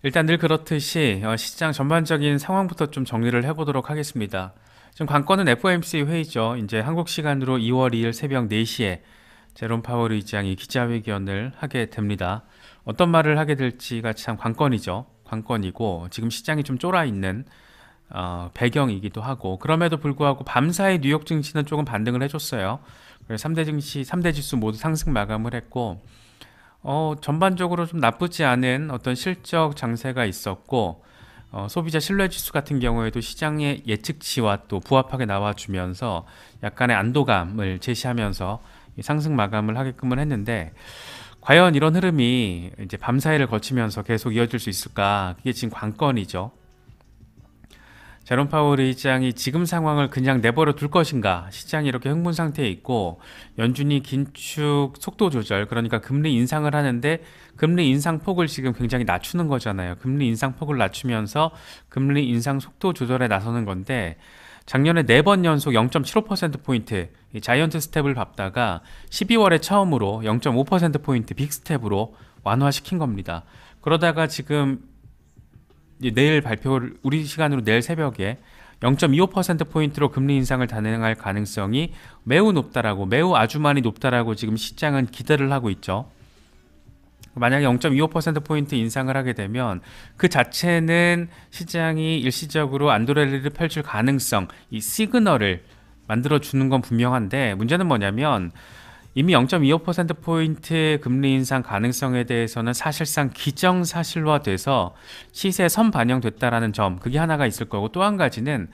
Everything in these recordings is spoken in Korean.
일단 늘 그렇듯이 시장 전반적인 상황부터 좀 정리를 해보도록 하겠습니다. 지금 관건은 FOMC 회의죠. 이제 한국 시간으로 2월 2일 새벽 4시에 제롬 파월 의장이 기자회견을 하게 됩니다. 어떤 말을 하게 될지가 참 관건이죠. 관건이고 지금 시장이 좀 쫄아 있는 배경이기도 하고, 그럼에도 불구하고 밤사이 뉴욕 증시는 조금 반등을 해줬어요. 그래서 3대 증시, 3대 지수 모두 상승 마감을 했고, 전반적으로 좀 나쁘지 않은 어떤 실적 장세가 있었고, 소비자 신뢰지수 같은 경우에도 시장의 예측치와 또 부합하게 나와주면서 약간의 안도감을 제시하면서 이 상승 마감을 하게끔은 했는데, 과연 이런 흐름이 이제 밤사이를 거치면서 계속 이어질 수 있을까? 그게 지금 관건이죠. 제롬 파월 의장이 지금 상황을 그냥 내버려 둘 것인가? 시장이 이렇게 흥분 상태에 있고 연준이 긴축 속도 조절, 그러니까 금리 인상을 하는데 금리 인상 폭을 지금 굉장히 낮추는 거잖아요. 금리 인상 폭을 낮추면서 금리 인상 속도 조절에 나서는 건데, 작년에 4번 연속 0.75%포인트 자이언트 스텝을 밟다가 12월에 처음으로 0.5%포인트 빅 스텝으로 완화시킨 겁니다. 그러다가 지금 내일 발표를 우리 시간으로 내일 새벽에 0.25%포인트로 금리 인상을 단행할 가능성이 매우 높다라고, 매우 아주 많이 높다라고 지금 시장은 기대를 하고 있죠. 만약에 0.25%포인트 인상을 하게 되면 그 자체는 시장이 일시적으로 안도랠리를 펼칠 가능성, 이 시그널을 만들어주는 건 분명한데, 문제는 뭐냐면 이미 0.25%포인트 금리 인상 가능성에 대해서는 사실상 기정사실화돼서 시세에 선반영됐다라는 점, 그게 하나가 있을 거고, 또 한 가지는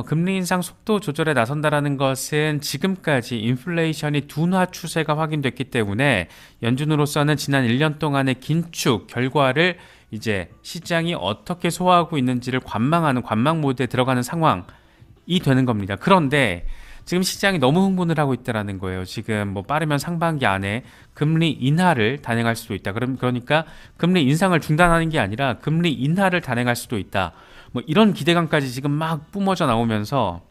금리 인상 속도 조절에 나선다라는 것은 지금까지 인플레이션이 둔화 추세가 확인됐기 때문에 연준으로서는 지난 1년 동안의 긴축 결과를 이제 시장이 어떻게 소화하고 있는지를 관망하는 관망 모드에 들어가는 상황이 되는 겁니다. 그런데 지금 시장이 너무 흥분을 하고 있다라는 거예요. 지금 뭐 빠르면 상반기 안에 금리 인하를 단행할 수도 있다. 그러니까 금리 인상을 중단하는 게 아니라 금리 인하를 단행할 수도 있다. 뭐 이런 기대감까지 지금 막 뿜어져 나오면서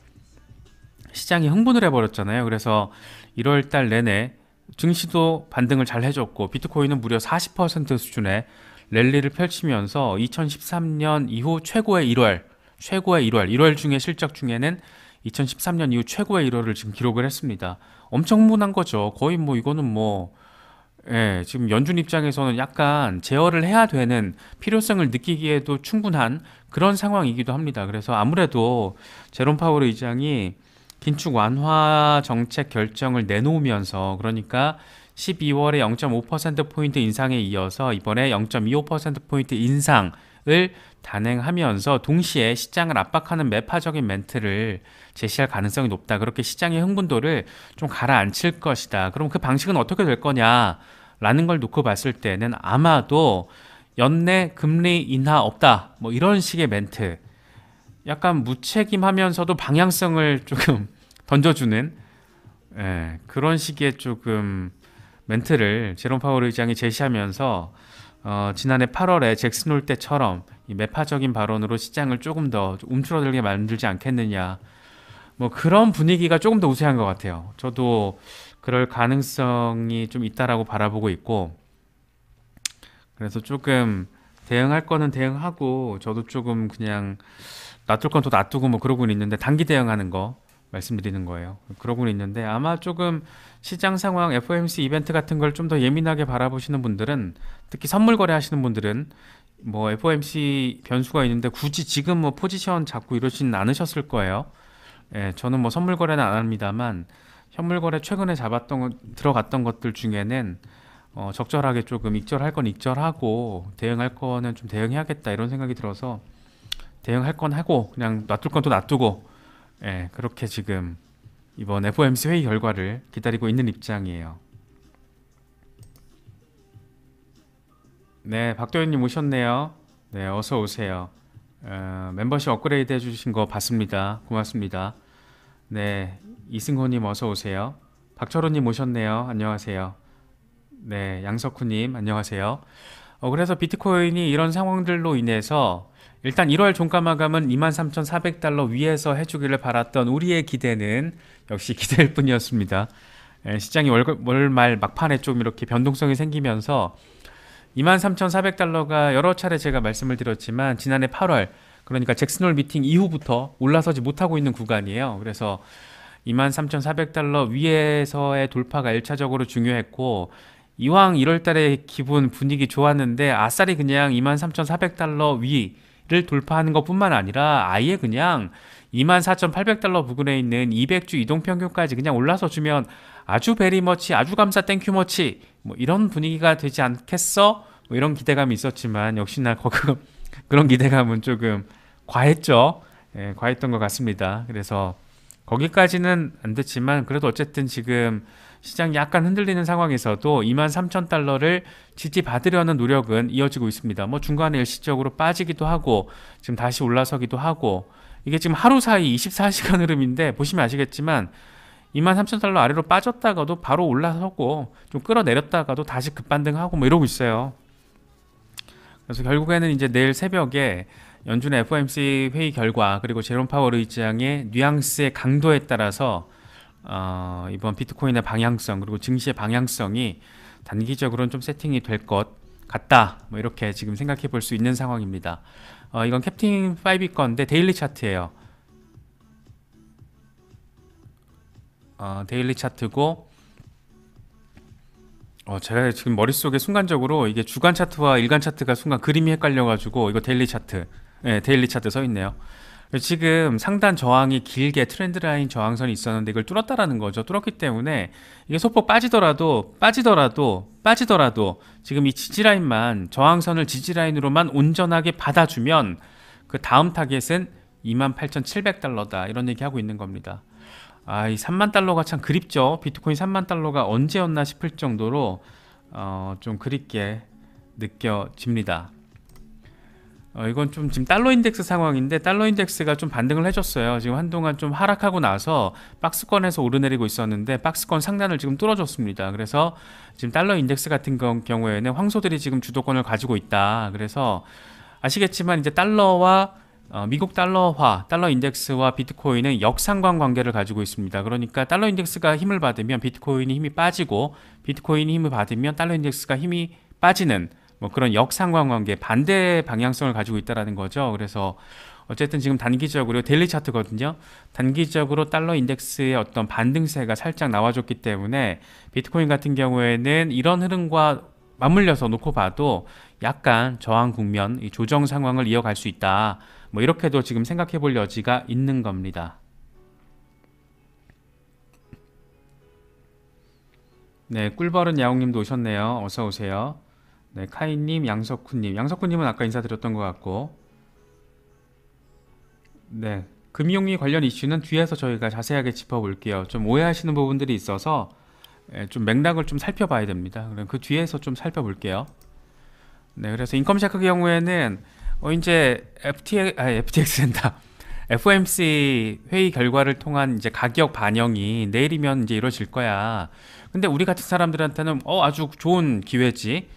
시장이 흥분을 해버렸잖아요. 그래서 1월 달 내내 증시도 반등을 잘 해줬고, 비트코인은 무려 40% 수준의 랠리를 펼치면서 2013년 이후 최고의 1월 중에 실적 중에는 2013년 이후 최고의 1월을 지금 기록을 했습니다. 엄청 흥분한 거죠. 거의 뭐 이거는 뭐 지금 연준 입장에서는 약간 제어를 해야 되는 필요성을 느끼기에도 충분한 그런 상황이기도 합니다. 그래서 아무래도 제롬 파월 의장이 긴축 완화 정책 결정을 내놓으면서, 그러니까 12월에 0.5%포인트 인상에 이어서 이번에 0.25%포인트 인상을 단행하면서 동시에 시장을 압박하는 매파적인 멘트를 제시할 가능성이 높다. 그렇게 시장의 흥분도를 좀 가라앉힐 것이다. 그럼 그 방식은 어떻게 될 거냐라는 걸 놓고 봤을 때는 아마도 연내 금리 인하 없다, 뭐 이런 식의 멘트, 약간 무책임하면서도 방향성을 조금 던져주는 그런 식의 조금 멘트를 제롬 파월 의장이 제시하면서 지난해 8월에 잭슨 홀 때처럼 이 매파적인 발언으로 시장을 조금 더 움츠러들게 만들지 않겠느냐, 뭐 그런 분위기가 조금 더 우세한 것 같아요. 저도 그럴 가능성이 좀 있다라고 바라보고 있고, 그래서 조금 대응할 거는 대응하고, 저도 조금 그냥 놔둘 건 또 놔두고 뭐 그러고는 있는데, 단기 대응하는 거 말씀드리는 거예요. 그러고는 있는데, 아마 조금 시장 상황, FOMC 이벤트 같은 걸 좀 더 예민하게 바라보시는 분들은, 특히 선물 거래 하시는 분들은 뭐 FOMC 변수가 있는데 굳이 지금 뭐 포지션 잡고 이러지는 않으셨을 거예요. 저는 뭐 선물 거래는 안 합니다만, 현물 거래 최근에 들어갔던 것들 중에는 적절하게 조금 익절할 건 익절하고 대응할 거는 좀 대응해야겠다, 이런 생각이 들어서 대응할 건 하고 그냥 놔둘 건 또 놔두고, 그렇게 지금 이번 FOMC 회의 결과를 기다리고 있는 입장이에요. 네, 박도현님 오셨네요. 네, 어서 오세요. 멤버십 업그레이드 해주신 거 봤습니다. 고맙습니다. 네, 이승호님 어서 오세요. 박철호님 오셨네요. 안녕하세요. 네, 양석훈님 안녕하세요. 그래서 비트코인이 이런 상황들로 인해서 일단 1월 종가 마감은 23,400달러 위에서 해주기를 바랐던 우리의 기대는 역시 기대일 뿐이었습니다. 시장이 월말 막판에 좀 이렇게 변동성이 생기면서 23,400달러가 여러 차례 제가 말씀을 드렸지만 지난해 8월, 그러니까 잭슨홀 미팅 이후부터 올라서지 못하고 있는 구간이에요. 그래서 23,400달러 위에서의 돌파가 1차적으로 중요했고, 이왕 1월달에 기분 분위기 좋았는데 아싸리 그냥 23,400달러 위를 돌파하는 것뿐만 아니라 아예 그냥 24,800달러 부근에 있는 200주 이동평균까지 그냥 올라서 주면 아주 베리머치, 아주 감사, 땡큐머치, 뭐 이런 분위기가 되지 않겠어? 뭐 이런 기대감이 있었지만 역시나 그런 기대감은 조금 과했죠. 예, 과했던 것 같습니다. 그래서 거기까지는 안 됐지만 그래도 어쨌든 지금 시장이 약간 흔들리는 상황에서도 23,000달러를 지지받으려는 노력은 이어지고 있습니다. 뭐 중간에 일시적으로 빠지기도 하고 지금 다시 올라서기도 하고, 이게 지금 하루 사이 24시간 흐름인데 보시면 아시겠지만 23,000달러 아래로 빠졌다가도 바로 올라서고 좀 끌어내렸다가도 다시 급반등하고 뭐 이러고 있어요. 그래서 결국에는 이제 내일 새벽에 연준의 FOMC 회의 결과 그리고 제롬 파월 의장의 뉘앙스의 강도에 따라서 이번 비트코인의 방향성 그리고 증시의 방향성이 단기적으로는 좀 세팅이 될 것 같다, 뭐 이렇게 지금 생각해 볼 수 있는 상황입니다. 이건 캡틴 5 건데 데일리 차트예요. 데일리 차트고, 제가 지금 머릿속에 순간적으로 이게 주간 차트와 일간 차트가 순간 그림이 헷갈려가지고 이거 데일리 차트, 네, 데일리 차트 서 있네요. 지금 상단 저항이 길게 트렌드 라인 저항선이 있었는데 이걸 뚫었다라는 거죠. 뚫었기 때문에 이게 소폭 빠지더라도 지금 이 지지라인만, 저항선을 지지라인으로만 온전하게 받아주면 그 다음 타겟은 28,700달러다 이런 얘기하고 있는 겁니다. 이 3만 달러가 참 그립죠. 비트코인 3만 달러가 언제였나 싶을 정도로 좀 그립게 느껴집니다. 이건 좀 지금 달러 인덱스 상황인데 달러 인덱스가 좀 반등을 해줬어요. 지금 한동안 좀 하락하고 나서 박스권에서 오르내리고 있었는데 박스권 상단을 지금 뚫어줬습니다. 그래서 지금 달러 인덱스 같은 경우에는 황소들이 지금 주도권을 가지고 있다. 그래서 아시겠지만 이제 달러와 미국 달러화, 달러 인덱스와 비트코인은 역상관 관계를 가지고 있습니다. 그러니까 달러 인덱스가 힘을 받으면 비트코인이 힘이 빠지고 비트코인이 힘을 받으면 달러 인덱스가 힘이 빠지는 뭐 그런 역상관 관계, 반대 방향성을 가지고 있다는 거죠. 그래서 어쨌든 지금 단기적으로 데일리 차트거든요. 단기적으로 달러 인덱스의 어떤 반등세가 살짝 나와줬기 때문에 비트코인 같은 경우에는 이런 흐름과 맞물려서 놓고 봐도 약간 저항 국면, 이 조정 상황을 이어갈 수 있다. 뭐 이렇게도 지금 생각해 볼 여지가 있는 겁니다. 네, 꿀벌은 야옹님도 오셨네요. 어서 오세요. 네, 카이님, 양석훈님은 아까 인사드렸던 것 같고, 네, 금융위 관련 이슈는 뒤에서 저희가 자세하게 짚어볼게요. 좀 오해하시는 부분들이 있어서 좀 맥락을 좀 살펴봐야 됩니다. 그럼 그 뒤에서 좀 살펴볼게요. 네, 그래서 인컴샤크 경우에는 이제 FTX된다. FOMC 회의 결과를 통한 이제 가격 반영이 내일이면 이제 이루어질 거야. 근데 우리 같은 사람들한테는 아주 좋은 기회지.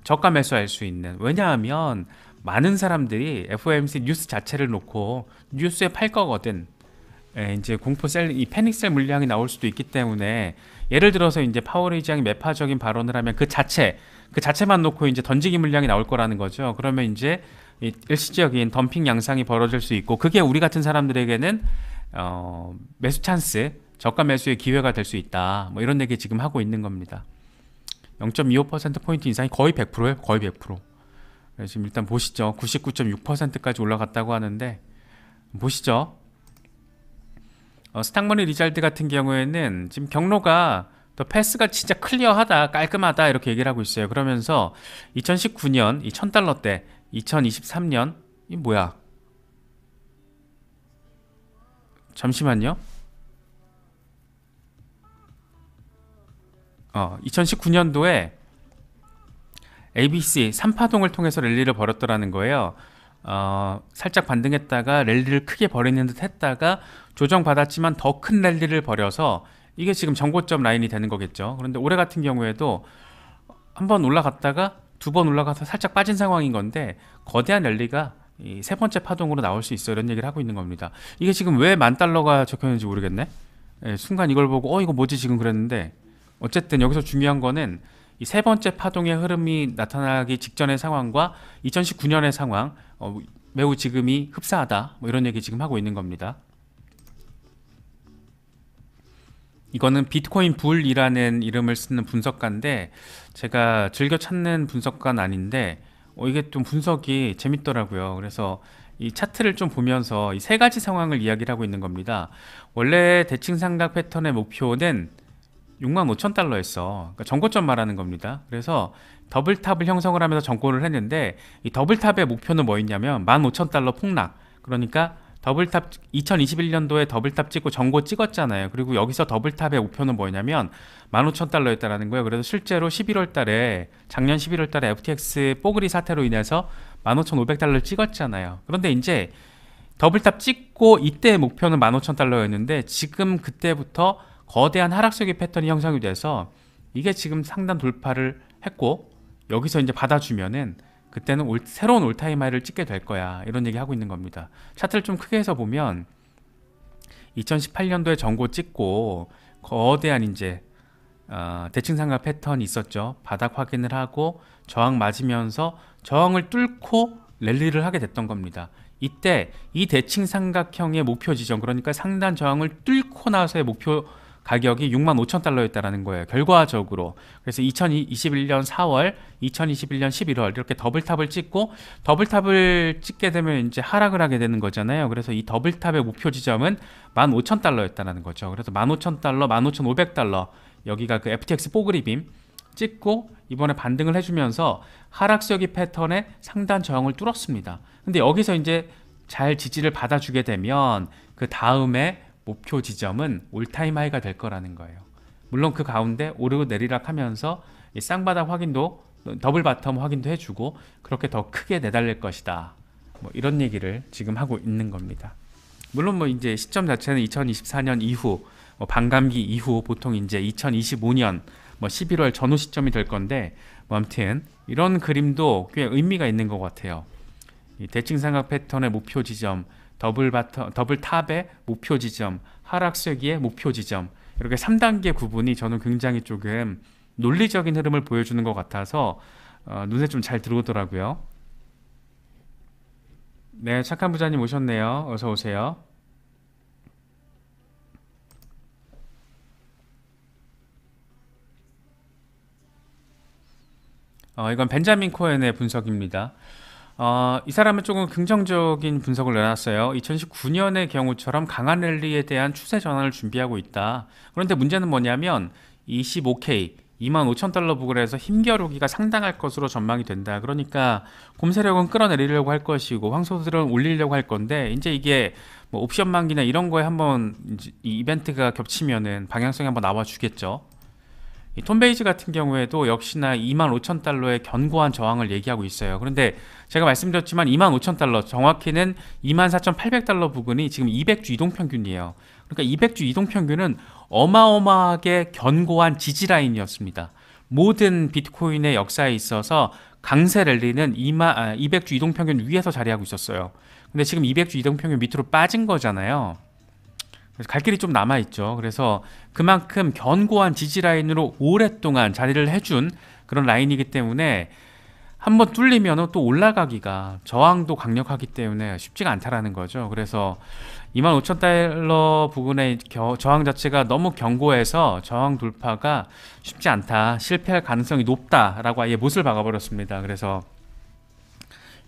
저가 매수할 수 있는. 왜냐하면 많은 사람들이 FOMC 뉴스 자체를 놓고 뉴스에 팔 거거든. 이제 공포셀, 이 패닉셀 물량이 나올 수도 있기 때문에, 예를 들어서 이제 파월 의장이 매파적인 발언을 하면 그 자체만 놓고 이제 던지기 물량이 나올 거라는 거죠. 그러면 이제 일시적인 덤핑 양상이 벌어질 수 있고, 그게 우리 같은 사람들에게는 매수 찬스, 저가 매수의 기회가 될 수 있다. 뭐 이런 얘기 지금 하고 있는 겁니다. 0.25%포인트 인상이 거의 100%예요. 거의 100%. 지금 일단 보시죠. 99.6%까지 올라갔다고 하는데, 보시죠. 스탁머니 리잘드 같은 경우에는 지금 경로가 더 패스가 진짜 클리어하다, 깔끔하다 이렇게 얘기를 하고 있어요. 그러면서 2019년 이 1000달러 때, 2023년 이 뭐야? 잠시만요. 2019년도에 ABC 3파동을 통해서 랠리를 벌였더라는 거예요. 살짝 반등했다가 랠리를 크게 벌이는 듯 했다가 조정받았지만 더 큰 랠리를 벌여서 이게 지금 정고점 라인이 되는 거겠죠. 그런데 올해 같은 경우에도 한 번 올라갔다가 두 번 올라가서 살짝 빠진 상황인 건데, 거대한 랠리가 이 세 번째 파동으로 나올 수 있어, 이런 얘기를 하고 있는 겁니다. 이게 지금 왜 $10,000가 적혀있는지 모르겠네. 순간 이걸 보고 이거 뭐지 지금 그랬는데, 어쨌든 여기서 중요한 거는 이 세 번째 파동의 흐름이 나타나기 직전의 상황과 2019년의 상황, 매우 지금이 흡사하다, 뭐 이런 얘기 지금 하고 있는 겁니다. 이거는 비트코인 불이라는 이름을 쓰는 분석가인데, 제가 즐겨 찾는 분석가는 아닌데 이게 좀 분석이 재밌더라고요. 그래서 이 차트를 좀 보면서 이 세 가지 상황을 이야기를 하고 있는 겁니다. 원래 대칭 삼각 패턴의 목표는 65,000달러였어. 그러니까 전고점 말하는 겁니다. 그래서 더블탑을 형성을 하면서 전고를 했는데, 이 더블탑의 목표는 뭐였냐면 15,000달러 폭락. 그러니까 더블탑 2021년도에 더블탑 찍고 전고 찍었잖아요. 그리고 여기서 더블탑의 목표는 뭐냐면 15,000달러였다라는 거예요. 그래서 실제로 11월 달에, 작년 11월 달에 FTX 뽀글이 사태로 인해서 15,500달러를 찍었잖아요. 그런데 이제 더블탑 찍고 이때의 목표는 15,000달러였는데 지금 그때부터 거대한 하락세기 패턴이 형성이 돼서 이게 지금 상단 돌파를 했고, 여기서 이제 받아주면은 그때는 새로운 올타임 하이를 찍게 될 거야, 이런 얘기 하고 있는 겁니다. 차트를 좀 크게 해서 보면 2018년도에 전고 찍고 거대한 이제 대칭 삼각 패턴이 있었죠. 바닥 확인을 하고 저항 맞으면서 저항을 뚫고 랠리를 하게 됐던 겁니다. 이때 이 대칭 삼각형의 목표 지점, 그러니까 상단 저항을 뚫고 나서의 목표 가격이 65,000달러였다라는 거예요, 결과적으로. 그래서 2021년 4월, 2021년 11월 이렇게 더블탑을 찍고, 더블탑을 찍게 되면 이제 하락을 하게 되는 거잖아요. 그래서 이 더블탑의 목표 지점은 15,000달러였다는 거죠. 그래서 15,000달러, 15,500달러, 여기가 그 FTX 뽀글이빔 찍고 이번에 반등을 해주면서 하락세기 패턴의 상단 저항을 뚫었습니다. 근데 여기서 이제 잘 지지를 받아주게 되면 그 다음에 목표 지점은 올타임 하이가 될 거라는 거예요. 물론 그 가운데 오르고 내리락 하면서 이 쌍바닥 확인도, 더블 바텀 확인도 해주고 그렇게 더 크게 내달릴 것이다, 뭐 이런 얘기를 지금 하고 있는 겁니다. 물론 뭐 이제 시점 자체는 2024년 이후, 뭐 반감기 이후, 보통 이제 2025년 뭐 11월 전후 시점이 될 건데, 뭐 아무튼 이런 그림도 꽤 의미가 있는 것 같아요. 이 대칭 삼각 패턴의 목표 지점, 더블탑의 목표 지점, 하락세기의 목표 지점, 이렇게 3단계 구분이 저는 굉장히 조금 논리적인 흐름을 보여주는 것 같아서 눈에 좀 잘 들어오더라고요. 네, 착한 부자님 오셨네요. 어서 오세요. 이건 벤자민 코엔의 분석입니다. 이 사람은 조금 긍정적인 분석을 내놨어요. 2019년의 경우처럼 강한 랠리에 대한 추세 전환을 준비하고 있다. 그런데 문제는 뭐냐면 25K, 25,000달러 부근에서 힘겨루기가 상당할 것으로 전망이 된다. 그러니까 곰세력은 끌어내리려고 할 것이고 황소들은 올리려고 할 건데, 이제 이게 뭐 옵션 만기나 이런 거에 한번 이 이벤트가 겹치면은 방향성이 한번 나와 주겠죠. 이 톰베이지 같은 경우에도 역시나 25,000달러의 견고한 저항을 얘기하고 있어요. 그런데 제가 말씀드렸지만 25,000달러, 정확히는 24,800달러 부근이 지금 200주 이동평균이에요. 그러니까 200주 이동평균은 어마어마하게 견고한 지지라인이었습니다. 모든 비트코인의 역사에 있어서 강세 랠리는 200주 이동평균 위에서 자리하고 있었어요. 근데 지금 200주 이동평균 밑으로 빠진 거잖아요. 갈 길이 좀 남아있죠. 그래서 그만큼 견고한 지지라인으로 오랫동안 자리를 해준 그런 라인이기 때문에 한번 뚫리면 또 올라가기가, 저항도 강력하기 때문에 쉽지가 않다라는 거죠. 그래서 25,000달러 부근의 저항 자체가 너무 견고해서 저항 돌파가 쉽지 않다, 실패할 가능성이 높다라고 아예 못을 박아버렸습니다. 그래서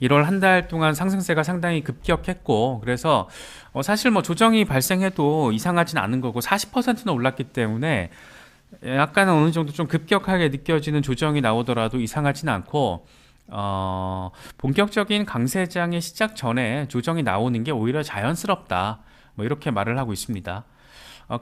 1월 한 달 동안 상승세가 상당히 급격했고, 그래서 사실 뭐 조정이 발생해도 이상하진 않은 거고 40%나 올랐기 때문에 약간 어느 정도 좀 급격하게 느껴지는 조정이 나오더라도 이상하진 않고, 본격적인 강세장의 시작 전에 조정이 나오는 게 오히려 자연스럽다, 뭐 이렇게 말을 하고 있습니다.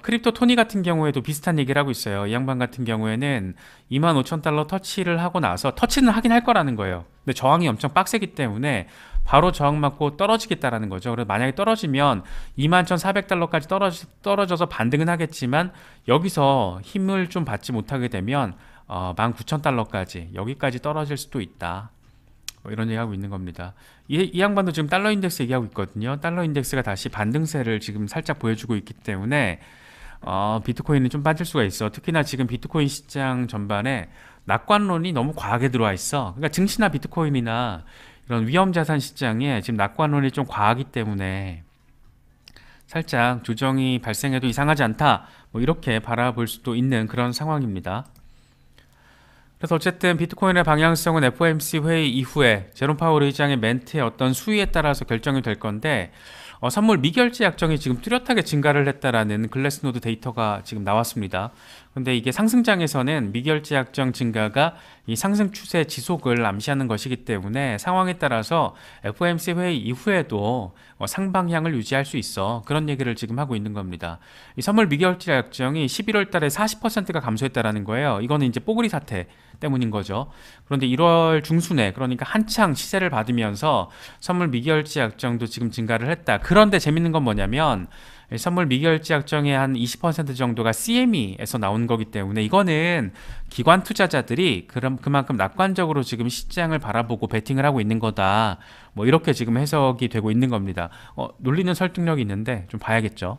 크립토 토니 같은 경우에도 비슷한 얘기를 하고 있어요. 이 양반 같은 경우에는 25,000달러 터치를 하고 나서, 터치는 하긴 할 거라는 거예요. 근데 저항이 엄청 빡세기 때문에 바로 저항 맞고 떨어지겠다라는 거죠. 그래서 만약에 떨어지면 21,400달러까지 떨어져서 반등은 하겠지만, 여기서 힘을 좀 받지 못하게 되면 19,000달러까지, 여기까지 떨어질 수도 있다, 뭐 이런 얘기하고 있는 겁니다. 이 양반도 지금 달러 인덱스 얘기하고 있거든요. 달러 인덱스가 다시 반등세를 지금 살짝 보여주고 있기 때문에 비트코인은 좀 빠질 수가 있어. 특히나 지금 비트코인 시장 전반에 낙관론이 너무 과하게 들어와 있어. 그러니까 증시나 비트코인이나 이런 위험자산 시장에 지금 낙관론이 좀 과하기 때문에 살짝 조정이 발생해도 이상하지 않다. 뭐 이렇게 바라볼 수도 있는 그런 상황입니다. 그래서 어쨌든 비트코인의 방향성은 FOMC 회의 이후에 제롬 파월 의장의 멘트의 어떤 수위에 따라서 결정이 될 건데 선물 미결제 약정이 지금 뚜렷하게 증가를 했다라는 글래스노드 데이터가 지금 나왔습니다. 근데 이게 상승장에서는 미결제 약정 증가가 이 상승 추세 지속을 암시하는 것이기 때문에 상황에 따라서 FOMC 회의 이후에도 상방향을 유지할 수 있어. 그런 얘기를 지금 하고 있는 겁니다. 이 선물 미결제 약정이 11월 달에 40%가 감소했다라는 거예요. 이거는 이제 뽀글이 사태 때문인 거죠. 그런데 1월 중순에 그러니까 한창 시세를 받으면서 선물 미결제 약정도 지금 증가를 했다. 그런데 재밌는 건 뭐냐면 선물 미결제 약정의 한 20% 정도가 CME에서 나온 거기 때문에 이거는 기관 투자자들이 그만큼 낙관적으로 지금 시장을 바라보고 베팅을 하고 있는 거다. 뭐 이렇게 지금 해석이 되고 있는 겁니다. 논리는 설득력이 있는데 좀 봐야겠죠.